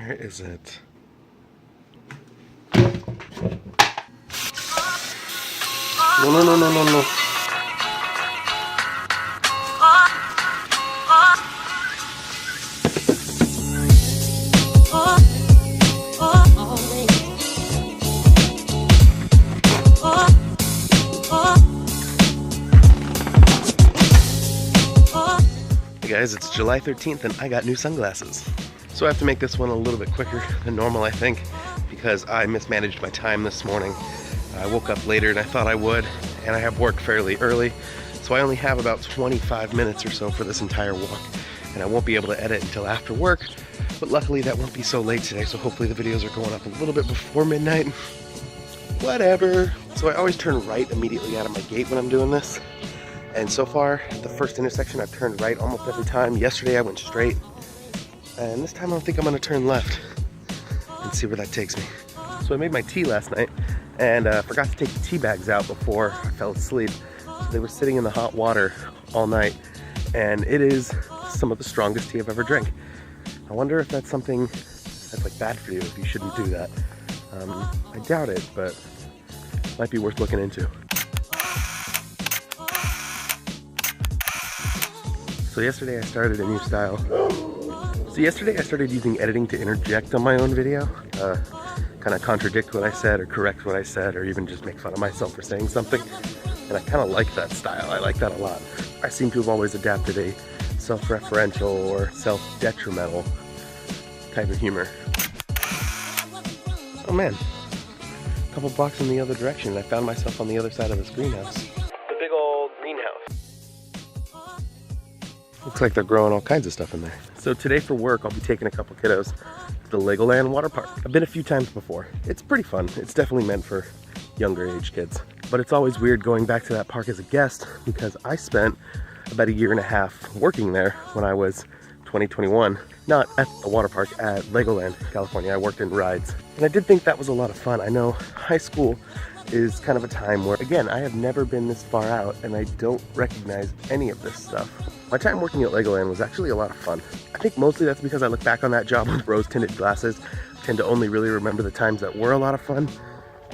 Where is it? No. Hey guys, it's July 13th and I got new sunglasses. So I have to make this one a little bit quicker than normal, I think, because I mismanaged my time this morning. I woke up later than I thought I would, and I have work fairly early, so I only have about 25 minutes or so for this entire walk, and I won't be able to edit until after work, but luckily that won't be so late today, so hopefully the videos are going up a little bit before midnight. Whatever. So I always turn right immediately out of my gate when I'm doing this, and so far, at the first intersection, I've turned right almost every time. Yesterday I went straight, and this time I don't think I'm gonna turn left and see where that takes me. So I made my tea last night, and forgot to take the tea bags out before I fell asleep. So they were sitting in the hot water all night, and it is some of the strongest tea I've ever drank. I wonder if that's something that's like bad for you, if you shouldn't do that. I doubt it, but might be worth looking into. So yesterday I started a new style. So yesterday I started using editing to interject on my own video. Kind of contradict what I said or correct what I said or even just make fun of myself for saying something. And I kind of like that style. I like that a lot. I seem to have always adapted a self-referential or self-detrimental type of humor. Oh man, a couple blocks in the other direction and I found myself on the other side of this greenhouse. The big old greenhouse. Looks like they're growing all kinds of stuff in there. So today for work, I'll be taking a couple kiddos to the Legoland Waterpark. I've been a few times before. It's pretty fun. It's definitely meant for younger age kids. But it's always weird going back to that park as a guest because I spent about 1.5 years working there when I was 2021. Not at the water park, at Legoland, California. I worked in rides. And I did think that was a lot of fun. I know high school is kind of a time where, again, I have never been this far out and I don't recognize any of this stuff. My time working at Legoland was actually a lot of fun. I think mostly that's because I look back on that job with rose-tinted glasses. I tend to only really remember the times that were a lot of fun.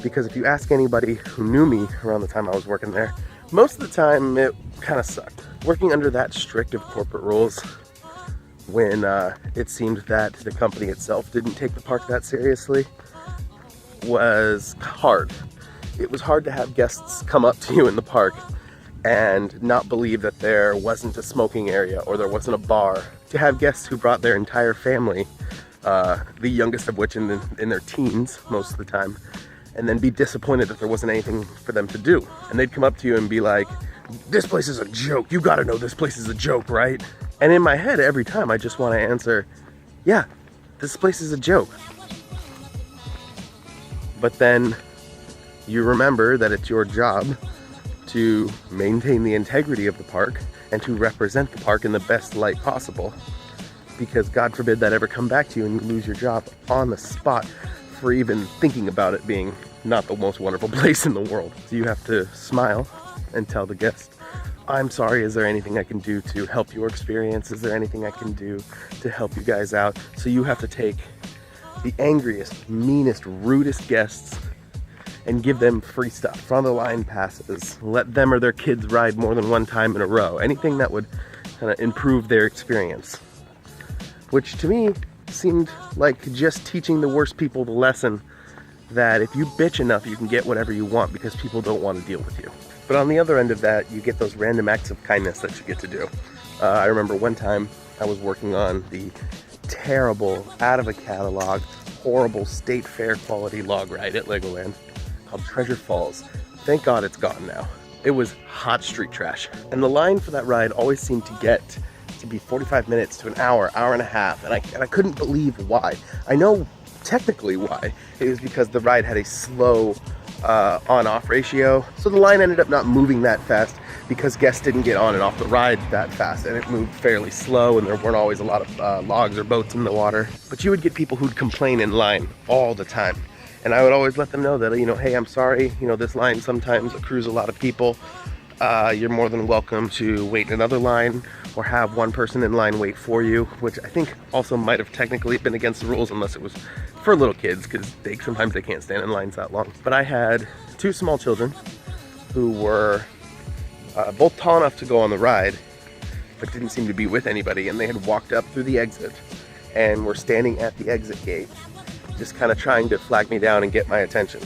Because if you ask anybody who knew me around the time I was working there, most of the time it kind of sucked. Working under that strict of corporate rules, when it seemed that the company itself didn't take the park that seriously, was hard. It was hard to have guests come up to you in the park and not believe that there wasn't a smoking area or there wasn't a bar. To have guests who brought their entire family, the youngest of which in their teens most of the time, and then be disappointed that there wasn't anything for them to do. And they'd come up to you and be like, "This place is a joke. You gotta know this place is a joke, right?" And in my head every time I just want to answer, yeah, this place is a joke. But then you remember that it's your job to maintain the integrity of the park and to represent the park in the best light possible. Because God forbid that ever come back to you and you lose your job on the spot for even thinking about it being not the most wonderful place in the world. So you have to smile and tell the guest, "I'm sorry, is there anything I can do to help your experience? Is there anything I can do to help you guys out?" So you have to take the angriest, meanest, rudest guests and give them free stuff, front of the line passes, let them or their kids ride more than one time in a row, anything that would kind of improve their experience. Which to me seemed like just teaching the worst people the lesson that if you bitch enough, you can get whatever you want because people don't want to deal with you. But on the other end of that, you get those random acts of kindness that you get to do. I remember one time I was working on the terrible, out of a catalog, horrible state fair quality log ride at Legoland called Treasure Falls. Thank God it's gone now. It was hot street trash. And the line for that ride always seemed to get to be 45 minutes to an hour, hour and a half. And I couldn't believe why. I know technically why. It was because the ride had a slow on-off ratio. So the line ended up not moving that fast because guests didn't get on and off the ride that fast, and it moved fairly slow, and there weren't always a lot of logs or boats in the water. But you would get people who'd complain in line all the time. And I would always let them know that, you know, hey, I'm sorry, you know, this line sometimes accrues a lot of people. You're more than welcome to wait in another line, or have one person in line wait for you, which I think also might have technically been against the rules unless it was for little kids, because sometimes they can't stand in lines that long. But I had 2 small children who were both tall enough to go on the ride, but didn't seem to be with anybody, and they had walked up through the exit and were standing at the exit gate, just kind of trying to flag me down and get my attention.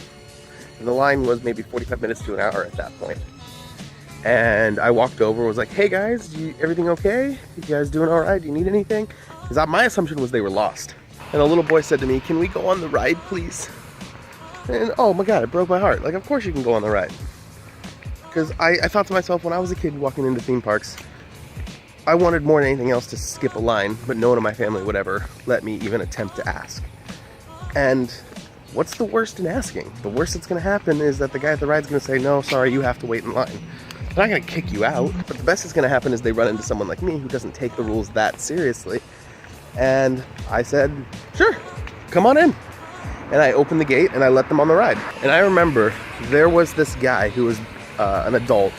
And the line was maybe 45 minutes to an hour at that point. And I walked over and was like, hey guys, everything okay? You guys doing all right? Do you need anything? Because my assumption was they were lost. And a little boy said to me, can we go on the ride, please? And oh my God, it broke my heart. Like, of course you can go on the ride. Because I thought to myself, when I was a kid walking into theme parks, I wanted more than anything else to skip a line, but no one in my family would ever let me even attempt to ask. And what's the worst in asking? The worst that's gonna happen is that the guy at the ride's gonna say, no, sorry, you have to wait in line. They're not gonna kick you out, but the best that's gonna happen is they run into someone like me who doesn't take the rules that seriously. And I said, sure, come on in. And I opened the gate and I let them on the ride. And I remember there was this guy who was an adult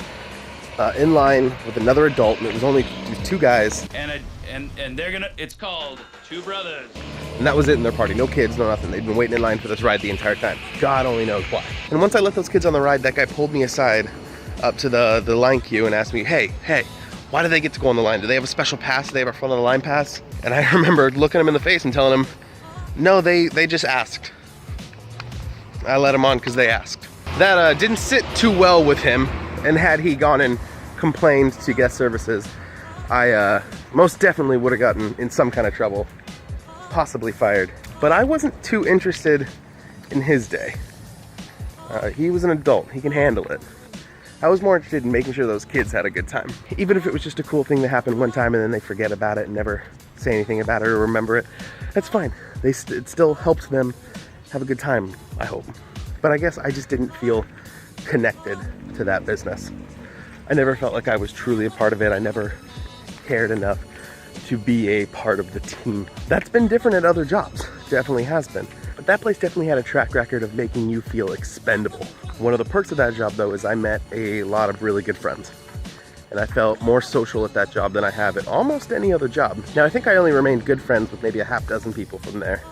in line with another adult, and it was 2 guys. And they're gonna, it's called Two Brothers. And that was it in their party. No kids, no nothing. They'd been waiting in line for this ride the entire time. God only knows why. And once I let those kids on the ride, that guy pulled me aside up to the line queue and asked me, hey, why do they get to go on the line? Do they have a special pass? Do they have a front of the line pass? And I remember looking him in the face and telling him, no, they just asked. I let him on because they asked. That didn't sit too well with him, and had he gone and complained to guest services, I most definitely would have gotten in some kind of trouble, possibly fired. But I wasn't too interested in his day. He was an adult, he can handle it. I was more interested in making sure those kids had a good time. Even if it was just a cool thing that happened one time and then they forget about it and never say anything about it or remember it, that's fine. It still helped them have a good time, I hope. But I guess I just didn't feel connected to that business. I never felt like I was truly a part of it. I never cared enough to be a part of the team. That's been different at other jobs, definitely has been. But that place definitely had a track record of making you feel expendable. One of the perks of that job though is I met a lot of really good friends. And I felt more social at that job than I have at almost any other job. Now I think I only remained good friends with maybe a half dozen people from there.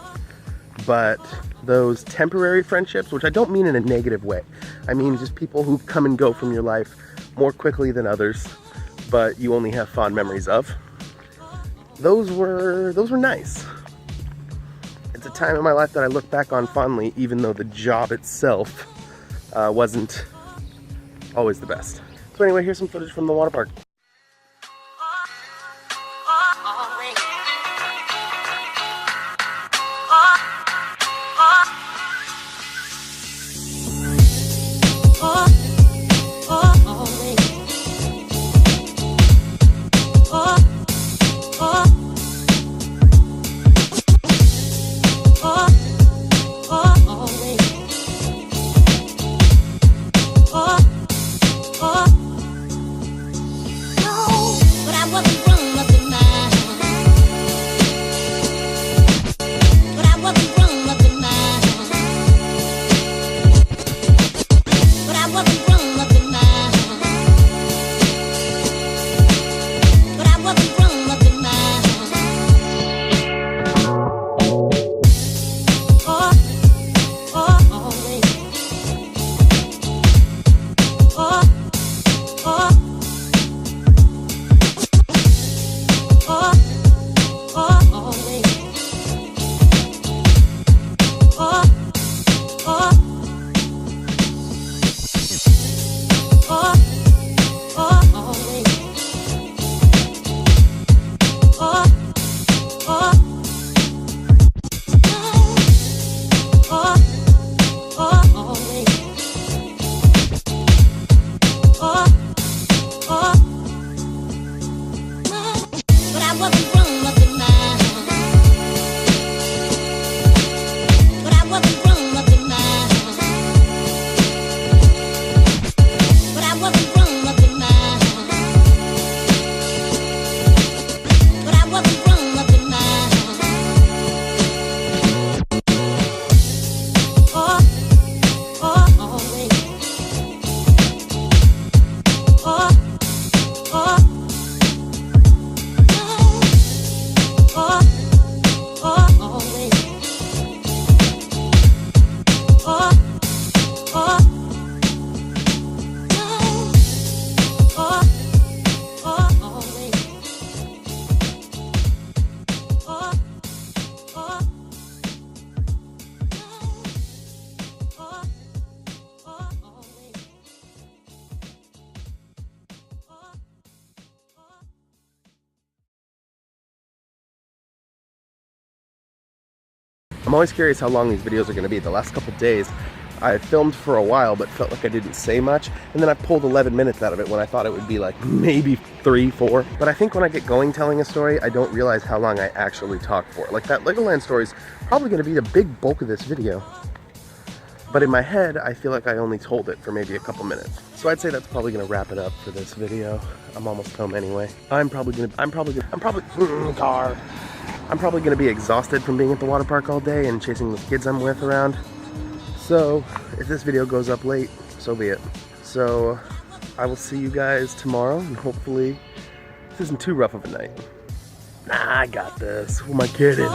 But those temporary friendships, which I don't mean in a negative way, I mean just people who come and go from your life more quickly than others, but you only have fond memories of, those were nice. It's a time in my life that I look back on fondly, even though the job itself wasn't always the best. So anyway, here's some footage from the water park. I'm always curious how long these videos are going to be. The last couple days, I filmed for a while, but felt like I didn't say much. And then I pulled 11 minutes out of it when I thought it would be like maybe 3, 4. But I think when I get going telling a story, I don't realize how long I actually talk for. Like that Legoland story is probably going to be the big bulk of this video. But in my head, I feel like I only told it for maybe a couple minutes. So I'd say that's probably going to wrap it up for this video. I'm almost home anyway. I'm probably going to be exhausted from being at the water park all day and chasing the kids I'm with around. So if this video goes up late, so be it. So I will see you guys tomorrow, and hopefully this isn't too rough of a night. Nah, I got this. Who am I kidding?